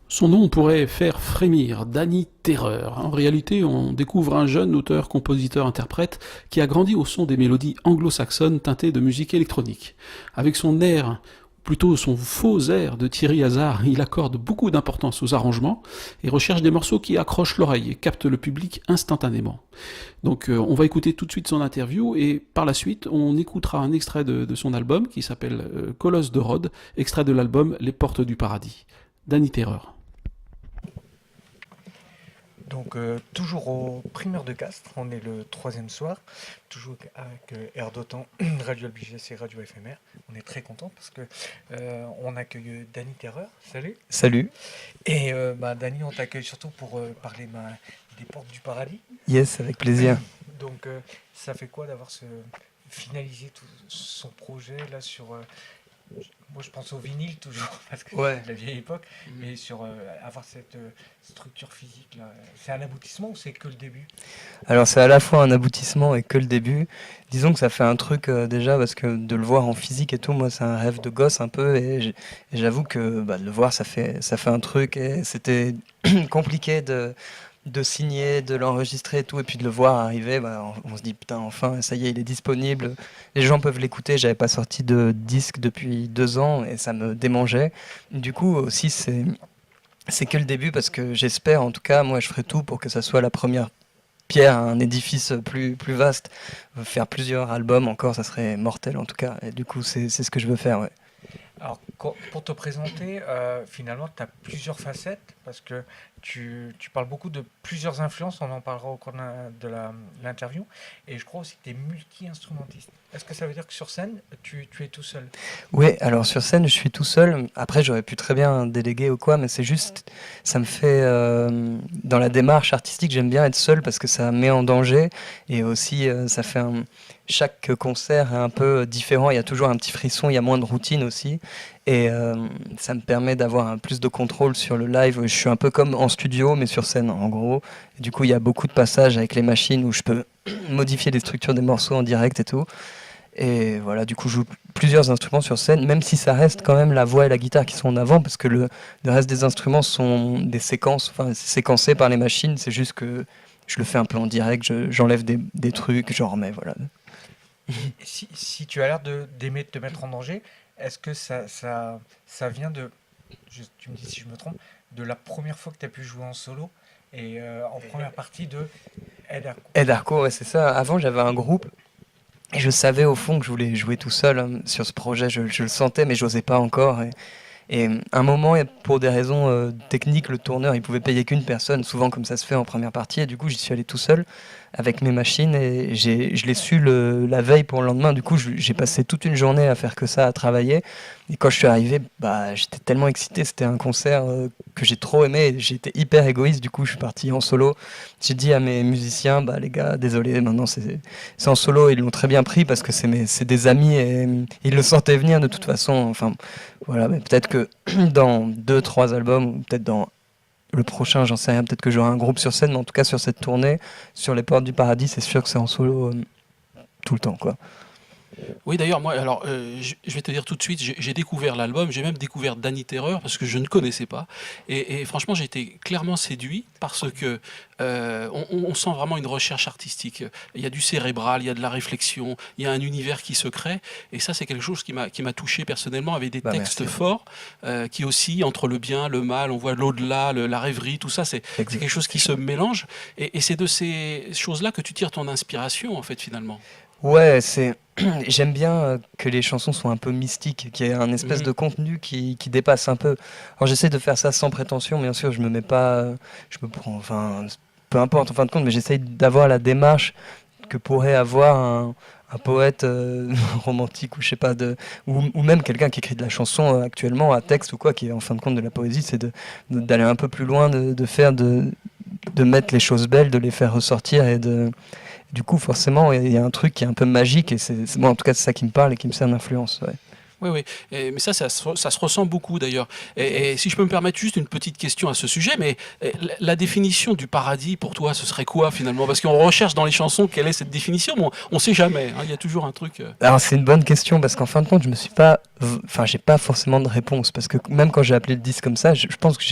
Son nom pourrait faire frémir, Danny Terreur. En réalité, on découvre un jeune auteur, compositeur, interprète qui a grandi au son des mélodies anglo-saxonnes teintées de musique électronique. Avec son air, plutôt son faux air de Thierry Hazard, il accorde beaucoup d'importance aux arrangements et recherche des morceaux qui accrochent l'oreille et captent le public instantanément. Donc on va écouter tout de suite son interview et par la suite on écoutera un extrait de son album qui s'appelle Colosse de Rhodes, extrait de l'album Les Portes du Paradis. Danny Terreur. Donc toujours au primeur de Castres, on est le troisième soir, toujours avec Air d'Otan, Radio LBGC et Radio FMR. On est très content parce que on accueille Danny Terreur. Salut. Salut. Et Danny, on t'accueille surtout pour parler des portes du paradis. Yes, avec plaisir. Donc ça fait quoi d'avoir finalisé tout son projet là sur moi je pense au vinyle toujours parce que Ouais. c'est la vieille époque, mais sur avoir cette structure physique là, c'est un aboutissement ou c'est que le début? Alors c'est à la fois un aboutissement et que le début. Disons que ça fait un truc déjà parce que de le voir en physique et tout, moi c'est un rêve de gosse un peu et j'avoue que de le voir ça fait un truc et c'était compliqué de signer, de l'enregistrer et tout, et puis de le voir arriver, on se dit putain enfin ça y est il est disponible, les gens peuvent l'écouter, j'avais pas sorti de disque depuis 2 ans et ça me démangeait. Du coup aussi c'est que le début parce que j'espère, en tout cas, moi je ferai tout pour que ça soit la première pierre à un édifice plus vaste. Faire plusieurs albums encore, ça serait mortel en tout cas. Et du coup, c'est ce que je veux faire, ouais. Alors, pour te présenter, finalement, tu as plusieurs facettes parce que tu parles beaucoup de plusieurs influences, on en parlera au cours de l'interview, et je crois aussi que tu es multi-instrumentiste. Est-ce que ça veut dire que sur scène, tu es tout seul? Oui, alors sur scène, je suis tout seul. Après, j'aurais pu très bien déléguer ou quoi, mais c'est juste, ça me fait, dans la démarche artistique, j'aime bien être seul parce que ça met en danger et aussi, chaque concert est un peu différent. Il y a toujours un petit frisson, il y a moins de routine aussi. Et ça me permet d'avoir plus de contrôle sur le live. Je suis un peu comme en studio, mais sur scène, en gros. Et du coup, il y a beaucoup de passages avec les machines où je peux modifier les structures des morceaux en direct et tout. Et voilà, du coup, je joue plusieurs instruments sur scène, même si ça reste quand même la voix et la guitare qui sont en avant, parce que le reste des instruments sont des séquences, enfin, c'est séquencé par les machines, c'est juste que je le fais un peu en direct, j'enlève des trucs, j'en remets, voilà. Et si tu as l'air d'aimer te mettre en danger, est-ce que ça vient de, tu me dis si je me trompe, de la première fois que tu as pu jouer en solo et en première partie de Ed Harcourt? Ed Harcourt, ouais, c'est ça. Avant, j'avais un groupe. Et je savais au fond que je voulais jouer tout seul sur ce projet, je le sentais, mais j'osais pas encore. Et un moment, et pour des raisons techniques, le tourneur, il pouvait payer qu'une personne, souvent comme ça se fait en première partie. Et du coup, j'y suis allé tout seul avec mes machines et je l'ai su la veille pour le lendemain. Du coup, j'ai passé toute une journée à faire que ça, à travailler. Et quand je suis arrivé, j'étais tellement excité. C'était un concert que j'ai trop aimé. J'étais hyper égoïste. Du coup, je suis parti en solo. J'ai dit à mes musiciens, les gars, désolé, maintenant c'est en solo. Ils l'ont très bien pris parce que c'est des amis et ils le sentaient venir de toute façon. Enfin, voilà, mais peut-être que dans 2, 3 albums, ou peut-être dans le prochain, j'en sais rien, peut-être que j'aurai un groupe sur scène, mais en tout cas sur cette tournée, sur les Portes du Paradis, c'est sûr que c'est en solo tout le temps, quoi. Oui, d'ailleurs, moi, alors, je vais te dire tout de suite, j'ai découvert l'album, j'ai même découvert Danny Terreur parce que je ne connaissais pas. Et franchement, j'ai été clairement séduit parce que on sent vraiment une recherche artistique. Il y a du cérébral, il y a de la réflexion, il y a un univers qui se crée. Et ça, c'est quelque chose qui m'a touché personnellement avec des textes Merci. forts qui oscillent entre le bien, le mal, on voit l'au-delà, la rêverie, tout ça, c'est quelque chose qui se mélange. Et c'est de ces choses-là que tu tires ton inspiration, en fait, finalement. Ouais, j'aime bien que les chansons soient un peu mystiques, qu'il y ait un espèce Mhm. de contenu qui dépasse un peu. Alors j'essaie de faire ça sans prétention, bien sûr, je me mets pas, je me prends, enfin, peu importe en fin de compte, mais j'essaie d'avoir la démarche que pourrait avoir un poète romantique ou je sais pas ou même quelqu'un qui écrit de la chanson actuellement à texte ou quoi qui est en fin de compte de la poésie, c'est d'aller un peu plus loin, de mettre les choses belles, de les faire ressortir et du coup forcément il y a un truc qui est un peu magique et moi en tout cas c'est ça qui me parle et qui me sert d'influence, ouais. Oui, oui. Mais ça se ressent beaucoup d'ailleurs. Et si je peux me permettre juste une petite question à ce sujet, mais la définition du paradis pour toi, ce serait quoi finalement? Parce qu'on recherche dans les chansons quelle est cette définition, mais on ne sait jamais. Hein. Il y a toujours un truc. Alors c'est une bonne question parce qu'en fin de compte, j'ai pas forcément de réponse parce que même quand j'ai appelé le disque comme ça, je pense que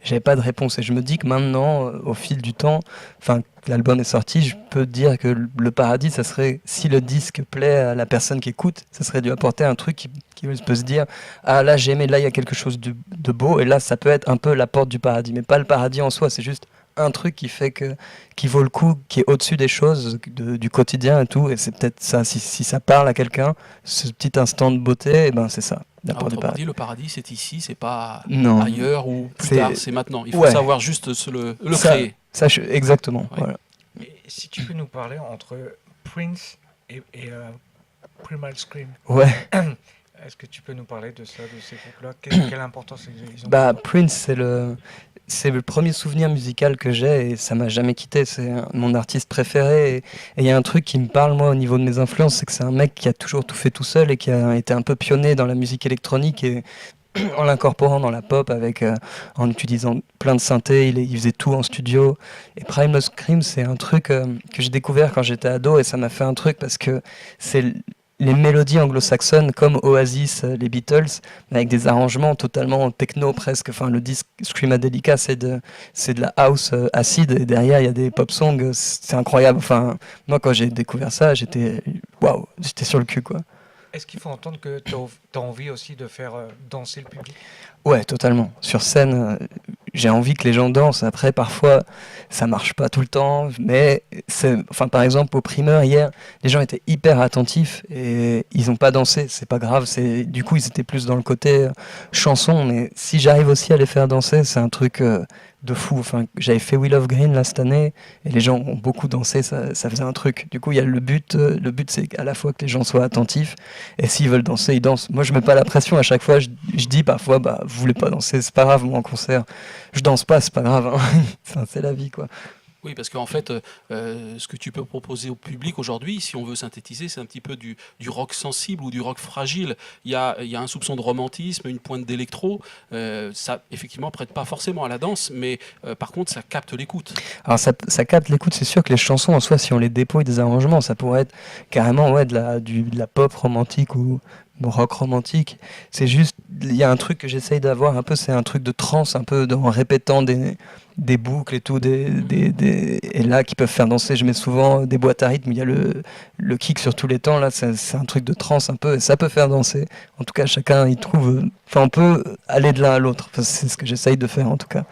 j'avais pas de réponse et je me dis que maintenant, au fil du temps, enfin que l'album est sorti, je peux dire que le paradis, ça serait si le disque plaît à la personne qui écoute, ça serait de lui apporter un truc qui peut se dire ah là j'ai aimé, là il y a quelque chose de beau et là ça peut être un peu la porte du paradis, mais pas le paradis en soi, c'est juste un truc qui vaut le coup, qui est au-dessus des choses du quotidien et tout, et c'est peut-être ça, si ça parle à quelqu'un, ce petit instant de beauté, et ben c'est ça, la porte du Autrement paradis. dit, le paradis c'est ici, c'est pas Non, ailleurs ou plus tard, c'est maintenant. Il faut ouais, savoir juste le ça, créer. exactement. Ouais. Voilà. Et si tu peux nous parler entre Prince et Primal Scream, Ouais. est-ce que tu peux nous parler de ça, de ces groupes-là? Quelle importance ils ont? Bah, Prince, c'est le premier souvenir musical que j'ai et ça m'a jamais quitté. C'est mon artiste préféré. Et il y a un truc qui me parle, moi, au niveau de mes influences, c'est que c'est un mec qui a toujours tout fait tout seul et qui a été un peu pionnier dans la musique électronique et en l'incorporant dans la pop en utilisant plein de synthés. Il faisait tout en studio. Et Primal Scream, c'est un truc que j'ai découvert quand j'étais ado et ça m'a fait un truc parce que c'est les mélodies anglo-saxonnes comme Oasis, les Beatles, avec des arrangements totalement techno presque. Enfin, le disque Screamadelica, c'est de la house acide et derrière il y a des pop songs, c'est incroyable. Enfin, moi quand j'ai découvert ça, j'étais sur le cul quoi. Est-ce qu'il faut entendre que tu as envie aussi de faire danser le public? Ouais, totalement. Sur scène, j'ai envie que les gens dansent. Après, parfois, ça marche pas tout le temps. Mais, par exemple, au primeur, hier, les gens étaient hyper attentifs et ils n'ont pas dansé. C'est pas grave. Du coup, ils étaient plus dans le côté chanson. Mais si j'arrive aussi à les faire danser, c'est un truc de fou. Enfin, j'avais fait Wheel of Green là cette année et les gens ont beaucoup dansé. Ça faisait un truc. Du coup, il y a le but. Le but, c'est à la fois que les gens soient attentifs et s'ils veulent danser, ils dansent. Moi, je mets pas la pression. À chaque fois, je dis parfois, bah, vous voulez pas danser, c'est pas grave. Moi, en concert, je danse pas, c'est pas grave. Hein. Enfin, c'est la vie, quoi. Oui, parce qu'en fait, ce que tu peux proposer au public aujourd'hui, si on veut synthétiser, c'est un petit peu du rock sensible ou du rock fragile. Il y a un soupçon de romantisme, une pointe d'électro. Ça, effectivement, prête pas forcément à la danse, mais par contre, ça capte l'écoute. Alors, ça capte l'écoute. C'est sûr que les chansons, en soi, si on les dépouille des arrangements, ça pourrait être carrément de la pop romantique ou rock romantique. C'est juste, il y a un truc que j'essaye d'avoir un peu, c'est un truc de trance, un peu en répétant des boucles et tout, et là qui peuvent faire danser. Je mets souvent des boîtes à rythme, il y a le kick sur tous les temps, là c'est un truc de trance un peu, et ça peut faire danser. En tout cas, chacun y trouve, enfin on peut aller de l'un à l'autre, enfin, c'est ce que j'essaye de faire en tout cas.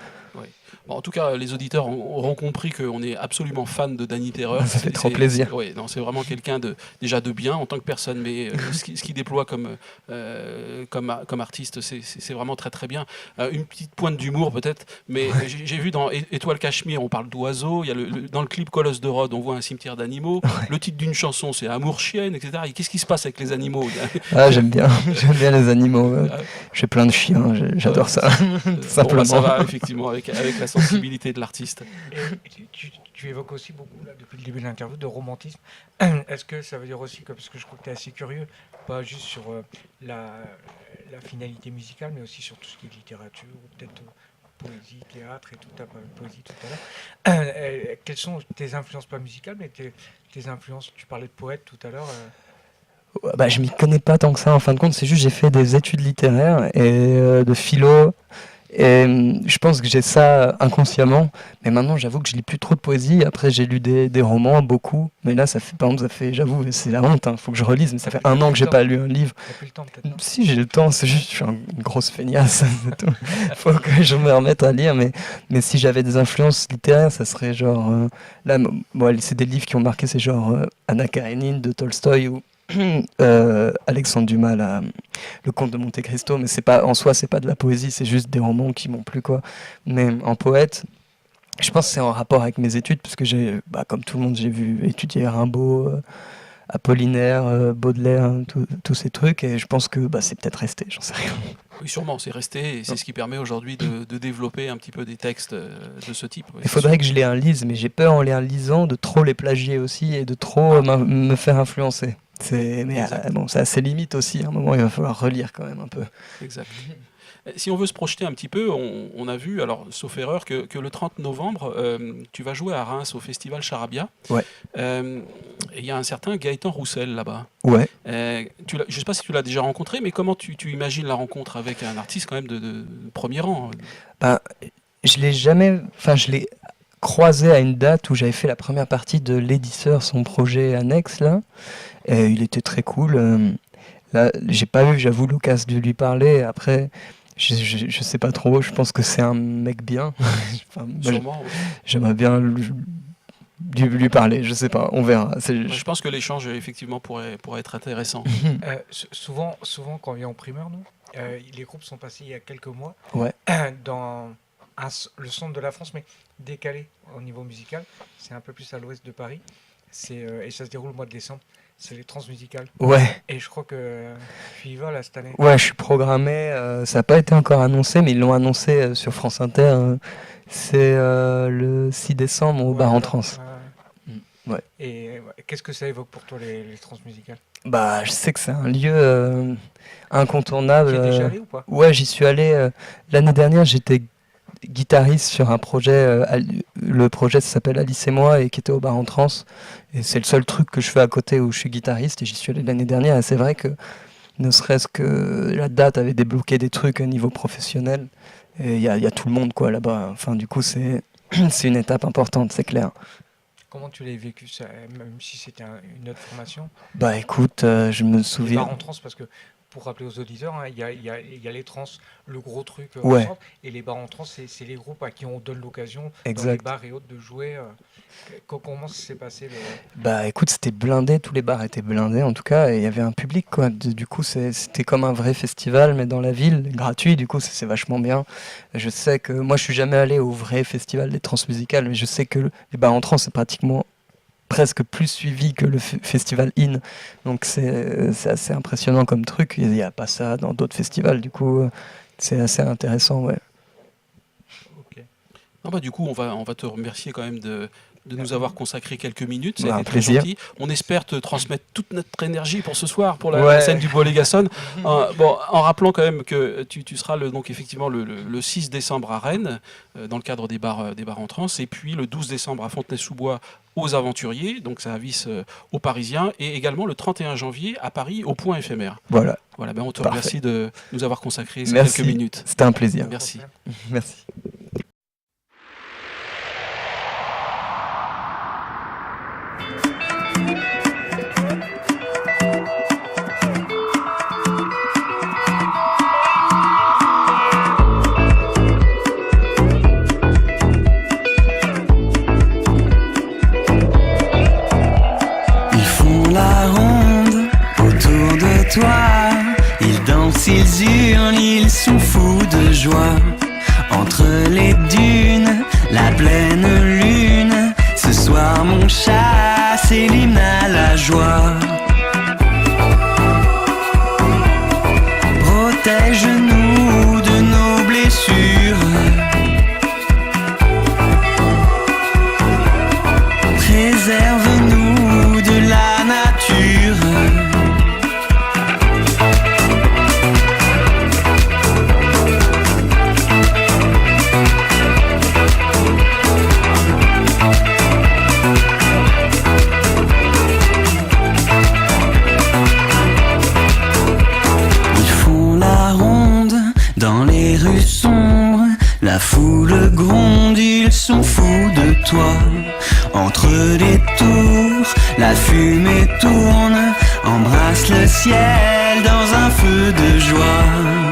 Bon, en tout cas, les auditeurs auront compris qu'on est absolument fan de Danny Terreur. Ça fait trop plaisir. Ouais, non, c'est vraiment quelqu'un déjà de bien en tant que personne, mais ce qu'il déploie comme artiste, c'est vraiment très très bien. Une petite pointe d'humour peut-être, mais j'ai vu dans Étoile Cachemire, on parle d'oiseaux. Il y a dans le clip Colosse de Rhodes, on voit un cimetière d'animaux. Le titre d'une chanson, c'est Amour chienne, etc. Et qu'est-ce qui se passe avec les animaux? Ah, j'aime bien les animaux. J'ai plein de chiens, j'adore ça. Simplement. Bon, ça va effectivement avec la sensibilité de l'artiste. Et tu évoques aussi beaucoup, là, depuis le début de l'interview, de romantisme. Est-ce que ça veut dire aussi que, parce que je crois que tu es assez curieux, pas juste sur la finalité musicale, mais aussi sur tout ce qui est littérature, ou peut-être poésie, théâtre et tout, tu as parlé de poésie tout à l'heure. Quelles sont tes influences, pas musicales, mais tes influences? Tu parlais de poète tout à l'heure. Bah, je m'y connais pas tant que ça, en fin de compte, c'est juste j'ai fait des études littéraires et de philo. Et je pense que j'ai ça inconsciemment, mais maintenant j'avoue que je lis plus trop de poésie. Après j'ai lu des romans, beaucoup, mais là par exemple j'avoue, c'est la honte, faut que je relise, mais ça fait 1 an que j'ai pas lu un livre. T'as plus le temps peut-être? Si j'ai le temps, c'est juste je suis une grosse feignasse, c'est tout. Faut que je me remette à lire, mais si j'avais des influences littéraires, ça serait genre là, c'est des livres qui ont marqué, c'est genre Anna Karénine de Tolstoï ou Alexandre Dumas, le Comte de Monte Cristo, mais en soi c'est pas de la poésie, c'est juste des romans qui m'ont plu quoi. Mais en poète, je pense que c'est en rapport avec mes études, parce que comme tout le monde, j'ai vu étudier Rimbaud, Apollinaire, Baudelaire, tous ces trucs, et je pense que c'est peut-être resté, j'en sais rien. Oui, sûrement, c'est resté, et c'est ce qui permet aujourd'hui de développer un petit peu des textes de ce type. Il faudrait que je les relise, mais j'ai peur en les relisant de trop les plagier aussi et de trop me faire influencer. Mais Exact. bon, ça a ses limites aussi. À un moment, il va falloir relire quand même un peu. Exact. Si on veut se projeter un petit peu, on a vu, alors sauf erreur, que le 30 novembre, tu vas jouer à Reims au festival Charabia. Ouais. Et il y a un certain Gaëtan Roussel là-bas. Ouais. Je ne sais pas si tu l'as déjà rencontré, mais comment tu imagines la rencontre avec un artiste quand même de premier rang? Ben, je l'ai jamais. Enfin, je l'ai croisé à une date où j'avais fait la première partie de l'éditeur, son projet annexe là. Et il était très cool. Là, j'ai pas eu, j'avoue, l'occasion de lui parler. Après, je sais pas trop. Je pense que c'est un mec bien. Enfin, moi, Sûrement. Oui. j'aimerais bien lui parler. Je sais pas. On verra. Je pense que l'échange effectivement pourrait être intéressant. Souvent, quand on vient en primeur, nous, les groupes sont passés il y a quelques mois Ouais. dans le centre de la France, mais décalé au niveau musical. C'est un peu plus à l'ouest de Paris. Et ça se déroule le mois de décembre. C'est les transmusicales. Ouais. Et je crois que tu y vas là cette année. Ouais, je suis programmé. Ça n'a pas été encore annoncé, mais ils l'ont annoncé sur France Inter. C'est le 6 décembre au Bar en Trans. Ouais. Et qu'est-ce que ça évoque pour toi les transmusicales? Bah, je sais que c'est un lieu incontournable. Tu es déjà allé ou pas? Ouais, j'y suis allé l'année dernière. J'étais guitariste sur un projet. Le projet s'appelle Alice et moi et qui était au Bar en Trans. Et c'est le seul truc que je fais à côté où je suis guitariste. Et j'y suis allé l'année dernière. Et c'est vrai que ne serait-ce que la date avait débloqué des trucs à niveau professionnel. Et il y a tout le monde quoi là-bas. Enfin, du coup, c'est une étape importante, c'est clair. Comment tu l'as vécu, ça, même si c'était une autre formation? Bah écoute, je me Les souviens. bars en trans, parce que pour rappeler aux auditeurs, hein, il y a les trans, le gros truc Ouais. ensemble, et les bars en trans, c'est les groupes à qui on donne l'occasion dans les Exact. bars et autres de jouer. Comment ça s'est passé Bah écoute, c'était blindé, tous les bars étaient blindés en tout cas, et il y avait un public quoi. Du coup, c'était comme un vrai festival, mais dans la ville, gratuit, du coup, c'est vachement bien. Je sais que moi, je suis jamais allé au vrai festival des transmusicales, mais je sais que les bars en trans, c'est pratiquement presque plus suivi que le festival In. Donc c'est assez impressionnant comme truc. Il n'y a pas ça dans d'autres festivals, du coup, c'est assez intéressant, ouais. Ok. Non, bah, du coup, on va te remercier quand même de nous avoir consacré quelques minutes. Ça a Bah, un été très plaisir. gentil. On espère te transmettre toute notre énergie pour ce soir, pour la Ouais. scène du Bois-Légasson. En rappelant quand même que tu seras donc effectivement le 6 décembre à Rennes, dans le cadre des bars en trans, et puis le 12 décembre à Fontenay-sous-Bois aux Aventuriers, donc ça avise aux Parisiens, et également le 31 janvier à Paris au Point éphémère. Voilà, Voilà, ben on te Parfait. remercie de nous avoir consacré ces Merci. quelques minutes. c'était un plaisir. Merci. Merci. Ils font la ronde autour de toi. Ils dansent, ils hurlent, ils sont fous de joie. Entre les dunes, la pleine lune. Ce soir mon chat, c'est l'hymne à la joie. Protège-nous de nos blessures. Préserve-nous de la nature. Ils font la ronde dans les rues sombres. La foule gronde, ils sont fous de toi. Entre les tours, la fumée tourne, embrasse le ciel dans un feu de joie.